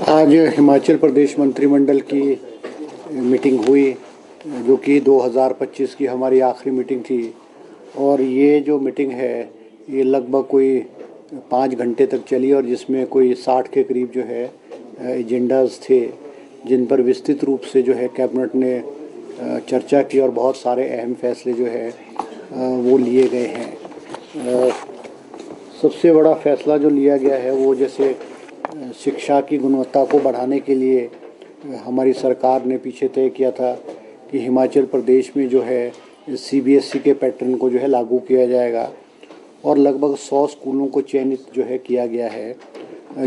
आज हिमाचल प्रदेश मंत्रिमंडल की मीटिंग हुई, जो कि 2025 की हमारी आखिरी मीटिंग थी। और ये जो मीटिंग है ये लगभग कोई 5 घंटे तक चली, और जिसमें कोई 60 के करीब जो है एजेंडाज थे, जिन पर विस्तृत रूप से जो है कैबिनेट ने चर्चा की और बहुत सारे अहम फैसले जो है वो लिए गए हैं। सबसे बड़ा फैसला जो लिया गया है वो जैसे शिक्षा की गुणवत्ता को बढ़ाने के लिए हमारी सरकार ने पीछे तय किया था कि हिमाचल प्रदेश में जो है सीबीएसई के पैटर्न को जो है लागू किया जाएगा, और लगभग 100 स्कूलों को चयनित जो है किया गया है,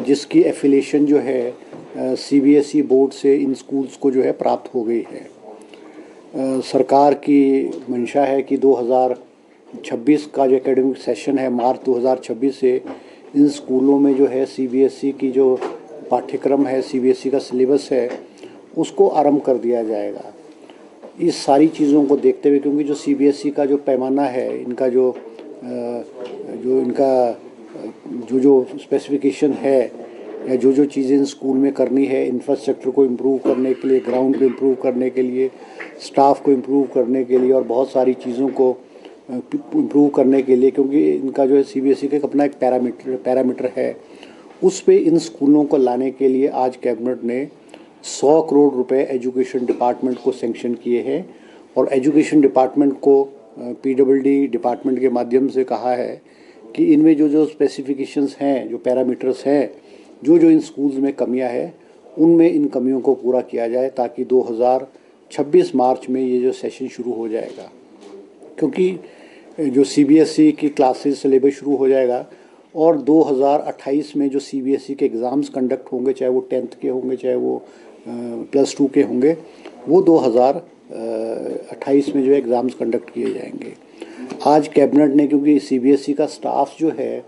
जिसकी एफिलिएशन जो है सीबीएसई बोर्ड से इन स्कूल्स को जो है प्राप्त हो गई है। सरकार की मंशा है कि 2026 का जो एकेडमिक सेशन है, मार्च 2026 से इन स्कूलों में जो है सीबीएसई की जो पाठ्यक्रम है, सीबीएसई का सिलेबस है, उसको आरंभ कर दिया जाएगा। इस सारी चीज़ों को देखते हुए, क्योंकि जो सीबीएसई का जो पैमाना है, इनका जो स्पेसिफिकेशन है, या जो चीज़ें इन स्कूल में करनी है, इंफ्रास्ट्रक्चर को इम्प्रूव करने के लिए, ग्राउंड को इम्प्रूव करने के लिए, स्टाफ को इम्प्रूव करने के लिए, और बहुत सारी चीज़ों को इम्प्रूव करने के लिए, क्योंकि इनका जो है सीबीएसई का अपना एक पैरामीटर है, उस पे इन स्कूलों को लाने के लिए आज कैबिनेट ने 100 करोड़ रुपए एजुकेशन डिपार्टमेंट को सैंक्शन किए हैं। और एजुकेशन डिपार्टमेंट को पीडब्ल्यूडी डिपार्टमेंट के माध्यम से कहा है कि इनमें जो स्पेसिफिकेशंस हैं, जो पैरामीटर्स हैं, जो इन स्कूल्स में कमियां हैं, उनमें इन कमियों को पूरा किया जाए, ताकि 2026 मार्च में ये जो सेशन शुरू हो जाएगा। क्योंकि जो सीबीएसई की क्लासेस सिलेबस शुरू हो जाएगा, और 2028 में जो सीबीएसई के एग्ज़ाम्स कंडक्ट होंगे, चाहे वो 10th के होंगे, चाहे वो +2 के होंगे, वो 2028 में जो एग्ज़ाम्स कंडक्ट किए जाएंगे। आज कैबिनेट ने, क्योंकि सीबीएसई का स्टाफ जो है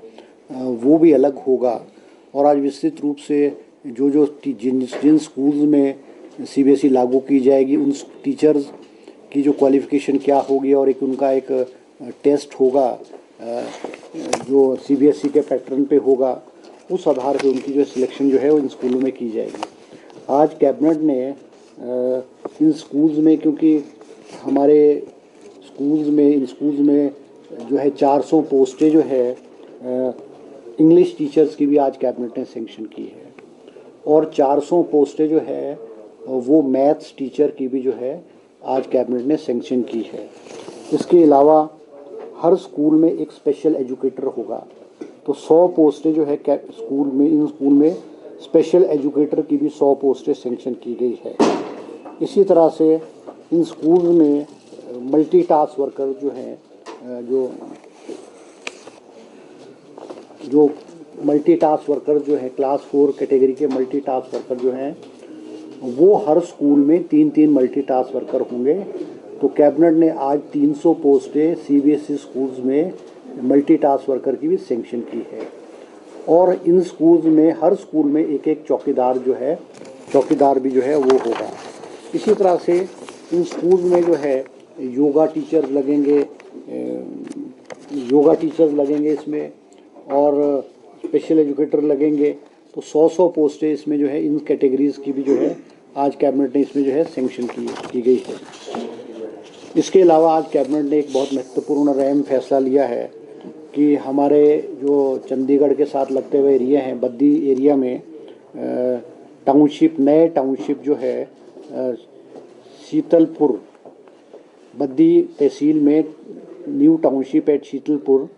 वो भी अलग होगा, और आज विस्तृत रूप से जिन स्कूल्स में सीबीएसई लागू की जाएगी, उन टीचर्स की जो क्वालिफ़िकेशन क्या होगी, और उनका एक टेस्ट होगा जो सीबीएसई के पैटर्न पे होगा, उस आधार पे उनकी जो सिलेक्शन जो है वो इन स्कूलों में की जाएगी। आज कैबिनेट ने इन स्कूल्स में, क्योंकि हमारे इन स्कूल्स में जो है 400 पोस्टें जो है इंग्लिश टीचर्स की भी आज कैबिनेट ने सैंक्शन की है, और 400 पोस्टें जो है वो मैथ्स टीचर की भी जो है आज कैबिनेट ने सैंक्शन की है। इसके अलावा हर स्कूल में एक स्पेशल एजुकेटर होगा, तो 100 पोस्टें जो है इन स्कूल में स्पेशल एजुकेटर की भी 100 पोस्टें सैंक्शन की गई है। इसी तरह से इन स्कूल में मल्टीटास्क वर्कर जो हैं, जो मल्टीटास्क वर्कर जो है क्लास 4 कैटेगरी के मल्टीटास्क वर्कर जो हैं, वो हर स्कूल में 3-3 मल्टीटास्क वर्कर होंगे। तो कैबिनेट ने आज 300 पोस्टें सीबीएसई स्कूल्स में मल्टीटास्क वर्कर की भी सैंक्शन की है। और इन स्कूल्स में हर स्कूल में एक चौकीदार भी जो है वो होगा। इसी तरह से इन स्कूल्स में जो है योगा टीचर्स लगेंगे इसमें, और स्पेशल एजुकेटर लगेंगे। तो 100 पोस्टें इसमें जो है इन कैटेगरीज़ की भी जो है आज कैबिनेट ने इसमें जो है सैंक्शन की गई है। इसके अलावा आज कैबिनेट ने एक बहुत महत्वपूर्ण और अहम फैसला लिया है कि हमारे जो चंडीगढ़ के साथ लगते हुए एरिया हैं, बद्दी एरिया में नए टाउनशिप जो है शीतलपुर, बद्दी तहसील में न्यू टाउनशिप एट शीतलपुर,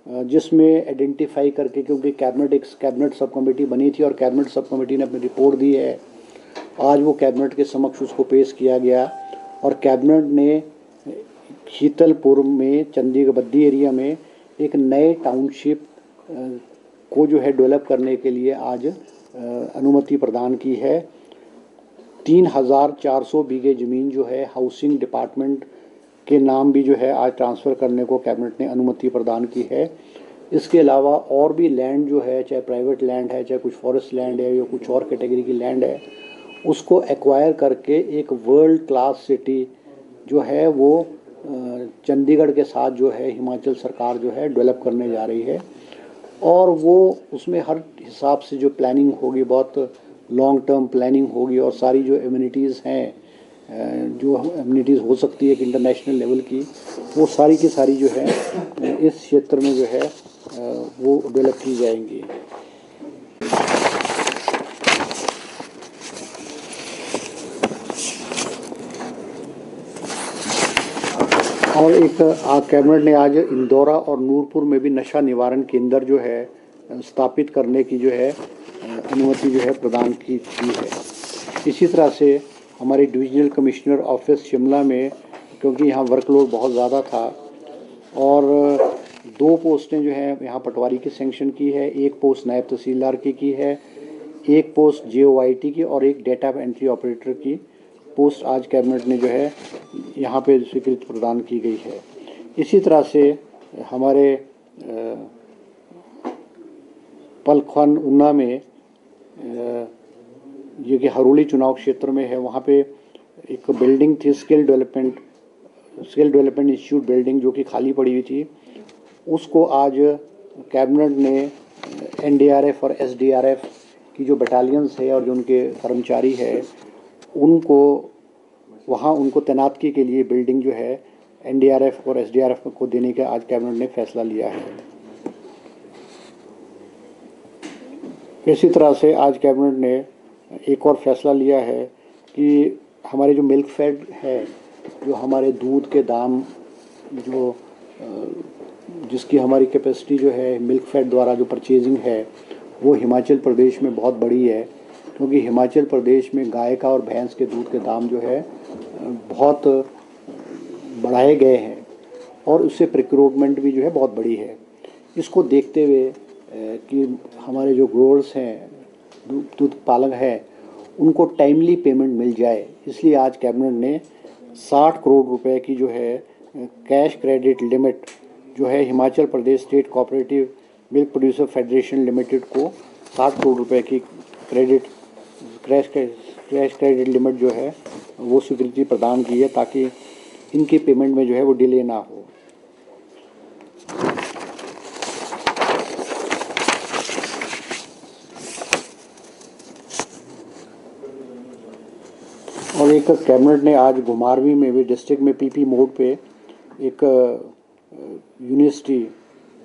जिसमें आइडेंटिफाई करके, क्योंकि कैबिनेट सब कमेटी बनी थी और कैबिनेट सब कमेटी ने अपनी रिपोर्ट दी है, आज वो कैबिनेट के समक्ष उसको पेश किया गया, और कैबिनेट ने शीतलपुर में चंडीगढ़ बद्दी एरिया में एक नए टाउनशिप को जो है डेवलप करने के लिए आज अनुमति प्रदान की है। 3400 बीघे ज़मीन जो है हाउसिंग डिपार्टमेंट के नाम भी जो है आज ट्रांसफ़र करने को कैबिनेट ने अनुमति प्रदान की है। इसके अलावा और भी लैंड जो है, चाहे प्राइवेट लैंड है, चाहे कुछ फॉरेस्ट लैंड है, या कुछ और कैटेगरी की लैंड है, उसको एक्वायर करके एक वर्ल्ड क्लास सिटी जो है वो चंडीगढ़ के साथ जो है हिमाचल सरकार जो है डेवलप करने जा रही है। और वो उसमें हर हिसाब से जो प्लानिंग होगी बहुत लॉन्ग टर्म प्लानिंग होगी और सारी जो एम्यूनिटीज़ हैं, जो एम्यूनिटीज़ हो सकती है कि इंटरनेशनल लेवल की, वो सारी की सारी जो है इस क्षेत्र में जो है वो डेवलप की जाएंगी। और एक कैबिनेट ने आज इंदौरा और नूरपुर में भी नशा निवारण केंद्र जो है स्थापित करने की जो है अनुमति जो है प्रदान की है। इसी तरह से हमारी डिविजनल कमिश्नर ऑफिस शिमला में, क्योंकि यहाँ वर्कलोड बहुत ज़्यादा था और 2 पोस्टें जो है यहाँ पटवारी की सेंक्शन की है, 1 पोस्ट नायब तहसीलदार की है, 1 पोस्ट JOIT की और 1 डेटा एंट्री ऑपरेटर की पोस्ट आज कैबिनेट ने जो है यहाँ पे स्वीकृति प्रदान की गई है। इसी तरह से हमारे पलखन उन्ना में जो कि हरोली चुनाव क्षेत्र में है, वहाँ पे एक बिल्डिंग थी स्किल डेवलपमेंट इंस्टीट्यूट बिल्डिंग, जो कि खाली पड़ी हुई थी। उसको आज कैबिनेट ने NDRF और SDRF की जो बटालियंस है और जो उनके कर्मचारी है उनको वहाँ उनको तैनाती के लिए बिल्डिंग जो है NDRF और SDRF को देने का आज कैबिनेट ने फैसला लिया है। इसी तरह से आज कैबिनेट ने एक और फैसला लिया है कि हमारे जो मिल्क फेड है, जो हमारे दूध के दाम जो जिसकी हमारी कैपेसिटी जो है मिल्क फेड द्वारा जो परचेजिंग है वो हिमाचल प्रदेश में बहुत बड़ी है, क्योंकि हिमाचल प्रदेश में गाय का और भैंस के दूध के दाम जो है बहुत बढ़ाए गए हैं और उससे प्रिक्रूटमेंट भी जो है बहुत बड़ी है। इसको देखते हुए कि हमारे जो ग्रोअर्स हैं, दूध पालक है, उनको टाइमली पेमेंट मिल जाए, इसलिए आज कैबिनेट ने 60 करोड़ रुपए की जो है कैश क्रेडिट लिमिट जो है Himachal Pradesh state cooperative milk producer federation limited को 60 करोड़ रुपए की कैश क्रेडिट लिमिट जो है वो स्वीकृति प्रदान की है, ताकि इनकी पेमेंट में जो है वो डिले ना हो। और एक कैबिनेट ने आज घुमारवीं में भी डिस्ट्रिक्ट में PP मोड पे एक यूनिवर्सिटी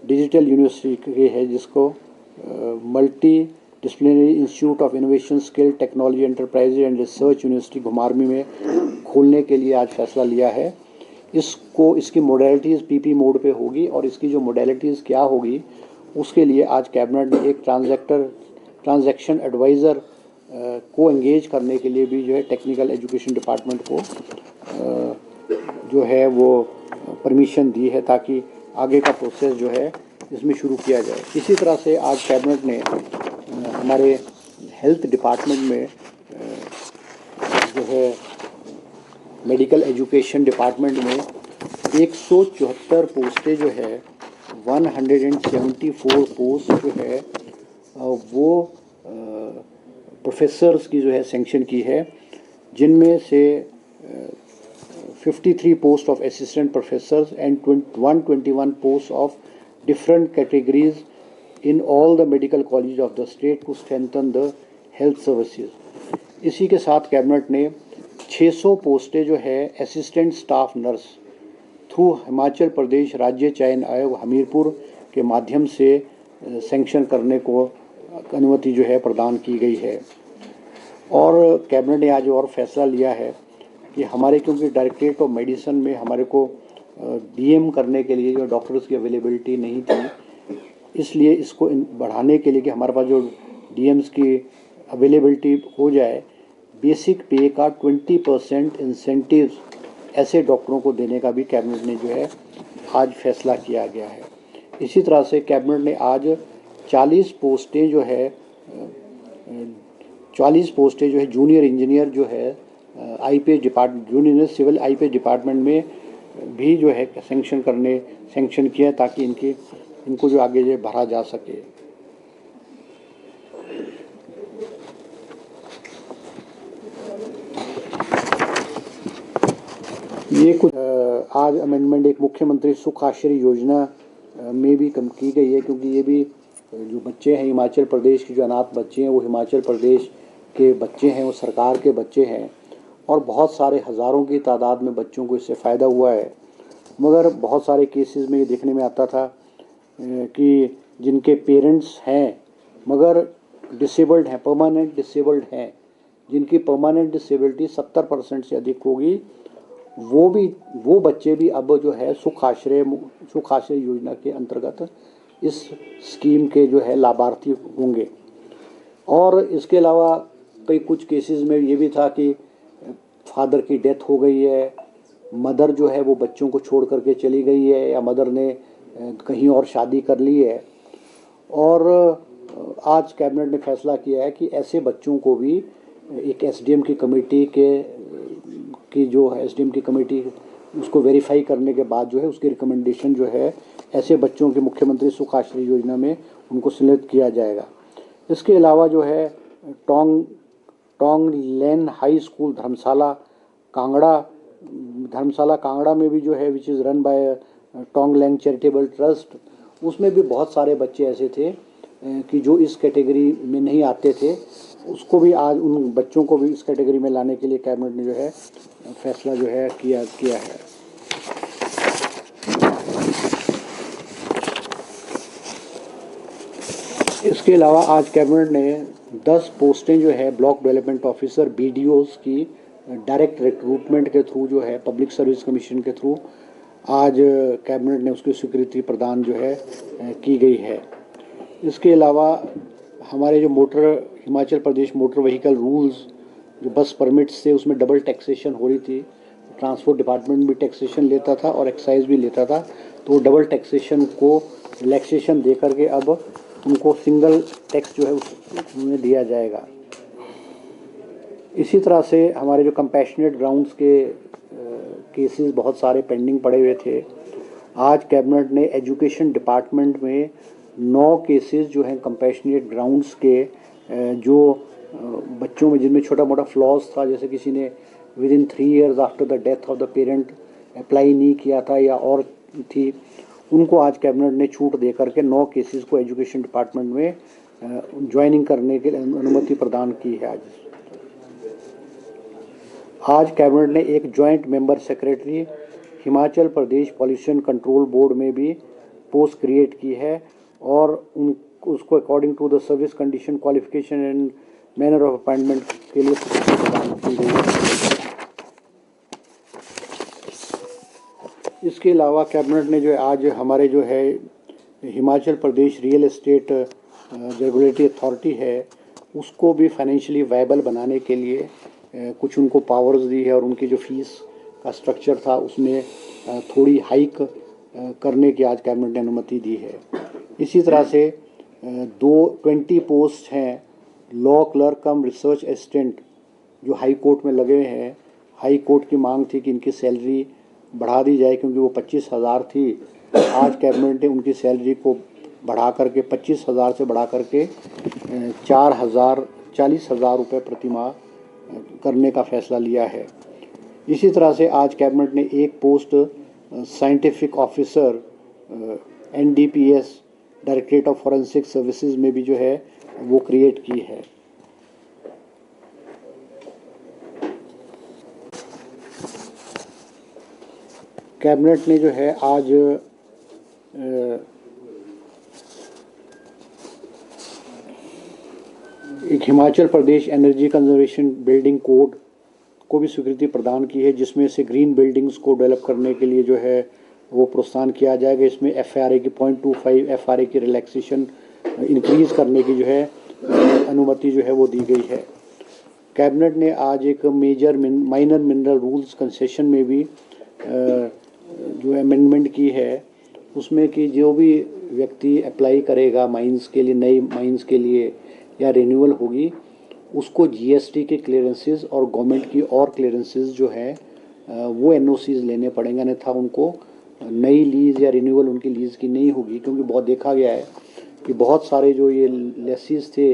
डिजिटल यूनिवर्सिटी है, जिसको multi disciplinary institute of innovation skill technology enterprise and research university Ghumarwin में खोलने के लिए आज फैसला लिया है। इसकी मोडेलिटीज़ PP मोड पे होगी और इसकी जो मोडेलिटीज़ क्या होगी उसके लिए आज कैबिनेट ने एक ट्रांजैक्शन एडवाइज़र को एंगेज करने के लिए भी जो है टेक्निकल एजुकेशन डिपार्टमेंट को जो है वो परमिशन दी है, ताकि आगे का प्रोसेस जो है इसमें शुरू किया जाए। इसी तरह से आज कैबिनेट ने हमारे हेल्थ डिपार्टमेंट में जो है मेडिकल एजुकेशन डिपार्टमेंट में 174 पोस्टें जो है 174 पोस्ट जो है वो प्रोफेसर्स की जो है सेंक्शन की है, जिनमें से 53 post of assistant professors and 121 post of different categories in all the medical colleges of the state to strengthen the health services। इसी के साथ कैबिनेट ने 600 पोस्टें जो है assistant staff nurse through Himachal Pradesh राज्य चयन आयोग हमीरपुर के माध्यम से सेंक्शन करने को अनुमति जो है प्रदान की गई है। और कैबिनेट ने आज और फैसला लिया है कि हमारे, क्योंकि डायरेक्टरेट ऑफ मेडिसिन में हमारे को DM करने के लिए जो डॉक्टर्स की अवेलेबिलिटी नहीं थी, इसलिए इसको बढ़ाने के लिए कि हमारे पास जो DMs की अवेलेबिलिटी हो जाए, बेसिक पे का 20% इंसेंटिव्स ऐसे डॉक्टरों को देने का भी कैबिनेट ने जो है आज फैसला किया गया है। इसी तरह से कैबिनेट ने आज 40 पोस्टें जो है जूनियर इंजीनियर जो है IPS department, junior civil IPS department में भी जो है सेंक्शन किया, ताकि इनको जो आगे जो भरा जा सके। ये कुछ आज अमेंडमेंट एक मुख्यमंत्री सुख आश्रय योजना में भी कम की गई है, क्योंकि ये भी जो बच्चे हैं हिमाचल प्रदेश के, जो अनाथ बच्चे हैं वो हिमाचल प्रदेश के बच्चे हैं वो सरकार के बच्चे हैं और बहुत सारे हज़ारों की तादाद में बच्चों को इससे फ़ायदा हुआ है। मगर बहुत सारे केसेस में ये देखने में आता था कि जिनके पेरेंट्स हैं मगर डिसेबल्ड हैं, परमानेंट डिसेबल्ड हैं, जिनकी परमानेंट डिसेबिलिटी 70% से अधिक होगी, वो बच्चे भी अब जो है सुख आश्रय योजना के अंतर्गत इस स्कीम के जो है लाभार्थी होंगे। और इसके अलावा कई कुछ केसेस में ये भी था कि फादर की डेथ हो गई है, मदर जो है वो बच्चों को छोड़ करके चली गई है या मदर ने कहीं और शादी कर ली है, और आज कैबिनेट ने फैसला किया है कि ऐसे बच्चों को भी एक एसडीएम की कमेटी की जो है एसडीएम की कमेटी उसको वेरीफाई करने के बाद जो है उसकी रिकमेंडेशन जो है ऐसे बच्चों के मुख्यमंत्री सुख आश्रय योजना में उनको सिलेक्ट किया जाएगा। इसके अलावा जो है टोंग लेन हाई स्कूल धर्मशाला कांगड़ा में भी जो है which is run by Tong Len charitable trust, उसमें भी बहुत सारे बच्चे ऐसे थे कि जो इस कैटेगरी में नहीं आते थे, उसको भी आज उन बच्चों को भी इस कैटेगरी में लाने के लिए कैबिनेट ने जो है फैसला जो है किया है। इसके अलावा आज कैबिनेट ने 10 पोस्टें जो है ब्लॉक डेवलपमेंट ऑफिसर BDOs की डायरेक्ट रिक्रूटमेंट के थ्रू जो है पब्लिक सर्विस कमीशन के थ्रू आज कैबिनेट ने उसकी स्वीकृति प्रदान जो है की गई है। इसके अलावा हमारे जो Himachal Pradesh motor vehicle rules जो बस परमिट्स थे उसमें डबल टैक्सेशन हो रही थी, ट्रांसपोर्ट डिपार्टमेंट भी टैक्सेशन लेता था और एक्साइज भी लेता था, तो डबल टैक्सेशन को रिलैक्सेशन दे करके अब उनको सिंगल टैक्स जो है उसमें दिया जाएगा। इसी तरह से हमारे जो कंपैशनेट ग्राउंड्स के केसेस बहुत सारे पेंडिंग पड़े हुए थे, आज कैबिनेट ने एजुकेशन डिपार्टमेंट में 9 केसेस जो हैं कंपैशनेट ग्राउंड्स के जो बच्चों में जिनमें छोटा मोटा फ्लॉज था, जैसे किसी ने with in 3 years after the death of the parent apply नहीं किया था या और थी, उनको आज कैबिनेट ने छूट दे करके 9 केसेस को एजुकेशन डिपार्टमेंट में ज्वाइनिंग करने के लिए अनुमति प्रदान की है। आज कैबिनेट ने एक joint member secretary Himachal Pradesh pollution control board में भी पोस्ट क्रिएट की है और उसको according to the service condition qualification and manner of appointment के लिए प्रदान की गई है। इसके अलावा कैबिनेट ने जो है आज हमारे जो है हिमाचल प्रदेश रियल एस्टेट रेगुलेटरी अथॉरिटी है उसको भी फाइनेंशियली वायबल बनाने के लिए कुछ उनको पावर्स दी है और उनकी जो फीस का स्ट्रक्चर था उसमें थोड़ी हाइक करने की आज कैबिनेट ने अनुमति दी है। इसी तरह से 20 पोस्ट हैं लॉ क्लर्क कम रिसर्च असिस्टेंट जो हाई कोर्ट में लगे हुए हैं। हाई कोर्ट की मांग थी कि इनकी सैलरी बढ़ा दी जाए क्योंकि वो 25,000 थी। आज कैबिनेट ने उनकी सैलरी को बढ़ा करके 25,000 से बढ़ा करके 40,000 रुपये प्रति माह करने का फैसला लिया है। इसी तरह से आज कैबिनेट ने एक post scientific officer NDPS directorate of forensic services में भी जो है वो क्रिएट की है। कैबिनेट ने जो है आज एक Himachal Pradesh energy conservation building code को भी स्वीकृति प्रदान की है जिसमें से ग्रीन बिल्डिंग्स को डेवलप करने के लिए जो है वो प्रोत्साहन किया जाएगा। इसमें FRA की 0.25 FRA की रिलैक्सेशन इंक्रीज़ करने की जो है अनुमति जो है वो दी गई है। कैबिनेट ने आज एक माइनर मिनरल रूल्स कंसेशन में भी जो अमेंडमेंट की है उसमें कि जो भी व्यक्ति अप्लाई करेगा माइंस के लिए, नई माइंस के लिए या रिन्यूअल होगी, उसको GST के क्लियरेंसेस और गवर्नमेंट की और क्लियरेंसेस जो है वो NOCs लेने पड़ेंगे, अन्यथा उनको नई लीज़ या रिन्यूअल उनकी लीज़ की नहीं होगी। क्योंकि बहुत देखा गया है कि बहुत सारे जो ये लेसीज थे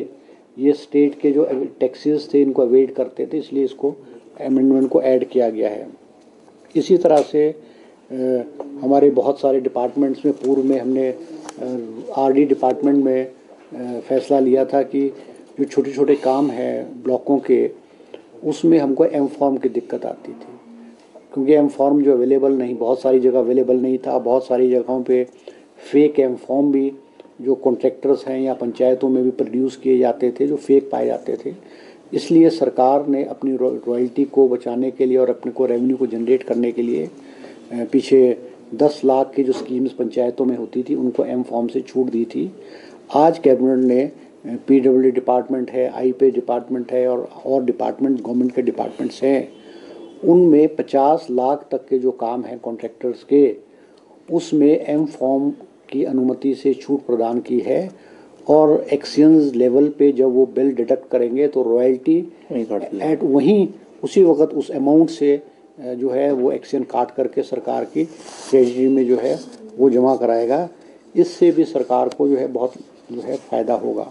ये स्टेट के जो टैक्सेस थे इनको अवेड करते थे, इसलिए इसको अमेंडमेंट को ऐड किया गया है। इसी तरह से हमारे बहुत सारे डिपार्टमेंट्स में पूर्व में हमने RD डिपार्टमेंट में फैसला लिया था कि जो छोटे छोटे काम हैं ब्लॉकों के, उसमें हमको एम फॉर्म की दिक्कत आती थी, क्योंकि एम फॉर्म जो अवेलेबल नहीं, बहुत सारी जगह अवेलेबल नहीं था। बहुत सारी जगहों पे फेक एम फॉर्म भी जो कॉन्ट्रैक्टर्स हैं या पंचायतों में भी प्रोड्यूस किए जाते थे, जो फेक पाए जाते थे। इसलिए सरकार ने अपनी रॉयल्टी को बचाने के लिए और अपने को रेवेन्यू को जनरेट करने के लिए पीछे 10 लाख की जो स्कीम्स पंचायतों में होती थी उनको एम फॉर्म से छूट दी थी। आज कैबिनेट ने PWD डिपार्टमेंट है, IP डिपार्टमेंट है और डिपार्टमेंट गवर्नमेंट के डिपार्टमेंट्स हैं, उनमें 50 लाख तक के जो काम हैं कॉन्ट्रैक्टर्स के, उसमें एम फॉर्म की अनुमति से छूट प्रदान की है। और एक्सचेंज लेवल पे जब वो बिल डिडक्ट करेंगे तो रॉयल्टी एट वहीं उसी वक्त उस अमाउंट से जो है वो एक्सचेंज काट करके सरकार की ट्रेजरी में जो है वो जमा कराएगा। इससे भी सरकार को जो है बहुत जो है फ़ायदा होगा।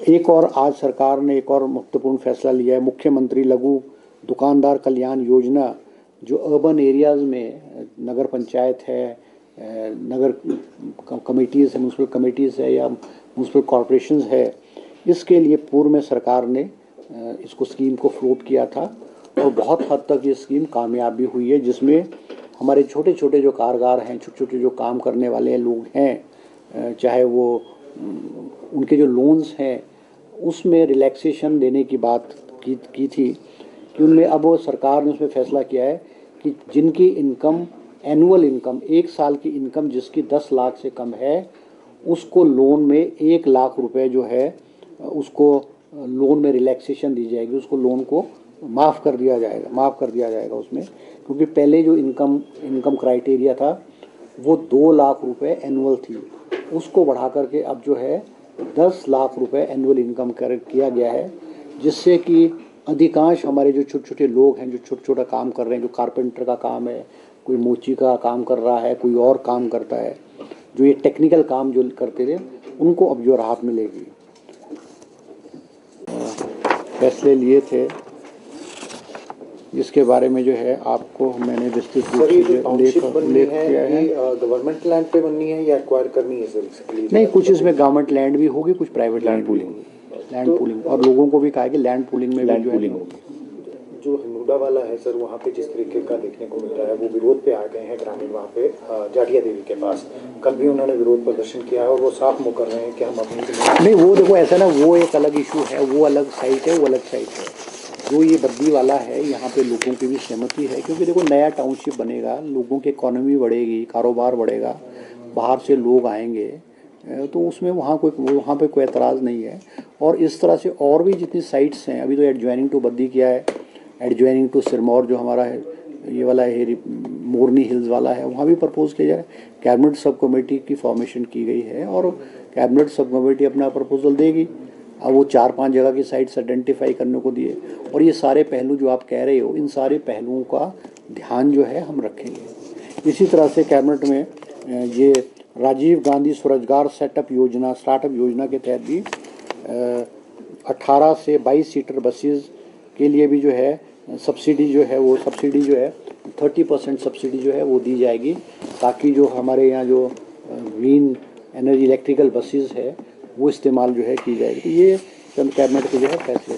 एक और आज सरकार ने एक और महत्वपूर्ण फैसला लिया है, मुख्यमंत्री लघु दुकानदार कल्याण योजना, जो अर्बन एरियाज़ में नगर पंचायत है, नगर कमेटीज़ है, म्यूनसिपल कमेटीज़ है या म्यूनसिपल कॉरपोरेशंस है, इसके लिए पूर्व में सरकार ने इसको स्कीम को फ्लोट किया था और बहुत हद तक ये स्कीम कामयाब भी हुई है, जिसमें हमारे छोटे छोटे जो कारोबार हैं, छोटे छोटे जो काम करने वाले लोग हैं, चाहे वो उनके जो लोन्स हैं उसमें रिलैक्सेशन देने की बात की थी कि उनमें अब सरकार ने उसमें फैसला किया है कि जिनकी इनकम एनुअल इनकम 1 साल की इनकम जिसकी 10 लाख से कम है, उसको लोन में 1 लाख रुपए जो है उसको लोन में रिलैक्सेशन दी जाएगी, उसको लोन को माफ़ कर दिया जाएगा उसमें, क्योंकि पहले जो इनकम क्राइटेरिया था वो 2 लाख रुपए एनुअल थी, उसको बढ़ा करके अब जो है 10 लाख रुपए एनुअल इनकम किया गया है, जिससे कि अधिकांश हमारे जो छोटे छोटे लोग हैं, जो छोटा छोटा काम कर रहे हैं, जो कारपेंटर का काम है, कोई मोची का काम कर रहा है, कोई और काम करता है, जो ये टेक्निकल काम जो करते थे, उनको अब जो राहत मिलेगी। फैसले लिए थे जिसके बारे में जो है आपको मैंने विस्तृत रूप से उल्लेख किया है। गवर्नमेंट लैंड पे बननी है या एक्वायर करनी है सर? नहीं, कुछ इसमें गवर्नमेंट लैंड भी होगी, कुछ प्राइवेट लैंड पूलिंग और लोगों को भी कहा कि लैंड पूलिंग में भी जो है जो हिमुडा वाला है सर, वहाँ पे जिस तरीके का देखने को मिल रहा है, वो विरोध पे आ गए हैं ग्रामीण वहाँ पे जाटिया देवी के पास। कल भी उन्होंने विरोध प्रदर्शन किया है और वो साफ मुँह कर रहे हैं कि हम अपनी नहीं, वो देखो ऐसा ना, वो एक अलग इशू है, वो अलग साइट है, वो अलग साइट है। जो ये बद्दी वाला है, यहाँ पे लोगों की भी सहमति है, क्योंकि देखो नया टाउनशिप बनेगा, लोगों की इकोनॉमी बढ़ेगी, कारोबार बढ़ेगा, बाहर से लोग आएंगे, तो उसमें वहाँ पे कोई एतराज़ नहीं है। और इस तरह से और भी जितनी साइट्स हैं, अभी तो एडजॉइनिंग टू बद्दी किया है, एडजॉइनिंग टू सिरमौर जो हमारा है, ये वाला है मोरनी हिल्स वाला है, वहाँ भी प्रपोज किया जाए। कैबिनेट सब कमेटी की फॉर्मेशन की गई है और कैबिनेट सब कमेटी अपना प्रपोजल देगी। अब वो 4-5 जगह की साइट्स आइडेंटिफाई करने को दिए, और ये सारे पहलू जो आप कह रहे हो, इन सारे पहलुओं का ध्यान जो है हम रखेंगे। इसी तरह से कैबिनेट में ये राजीव गांधी स्वरोजगार स्टार्टअप योजना के तहत भी 18 से 22 सीटर बसेस के लिए भी जो है सब्सिडी जो है 30% सब्सिडी जो है वो दी जाएगी, ताकि जो हमारे यहाँ जो ग्रीन एनर्जी इलेक्ट्रिकल बसेस है वो इस्तेमाल जो है की जाएगी। तो ये चंद कैबिनेट के जो है फैसले।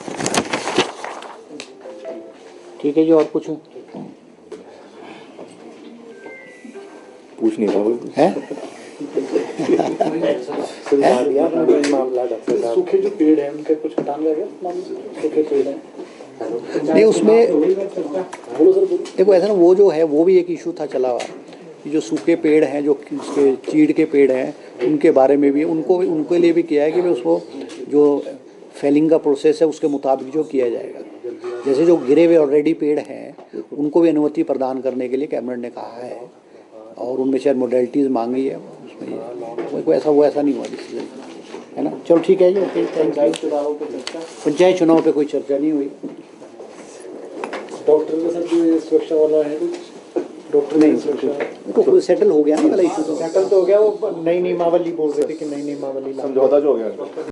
ठीक है जी, और कुछ पूछ नहीं रहा है? सूखे जो पेड़ हैं उनके कुछ हटाने लगे, सूखे पेड़ हैं नहीं, उसमें देखो ऐसा ना, वो जो है वो भी एक इशू था चला हुआ, कि जो सूखे पेड़ हैं, जो उसके चीड़ के पेड़ हैं, उनके बारे में भी उनके लिए भी किया है कि उसको जो फेलिंग का प्रोसेस है उसके मुताबिक जो किया जाएगा। जैसे जो गिरे हुए ऑलरेडी पेड़ हैं उनको भी अनुमति प्रदान करने के लिए कैबिनेट ने कहा है, और उनमें शायद मोडेलिटीज़ मांगी है, उसमें कोई ऐसा नहीं हुआ डिसीजन, है ना। चलो ठीक है जी, ओके, थैंक यू। पंचायत चुनाव पे कोई चर्चा नहीं हुई। डॉक्टर का सर जो सुरक्षा वाला है, डॉक्टर नहीं, तो सेटल हो गया ना वाला इशू, सेटल तो हो गया। वो नई नियमावली बोल रहे थे कि नई नियमावली समझौता जो हो गया।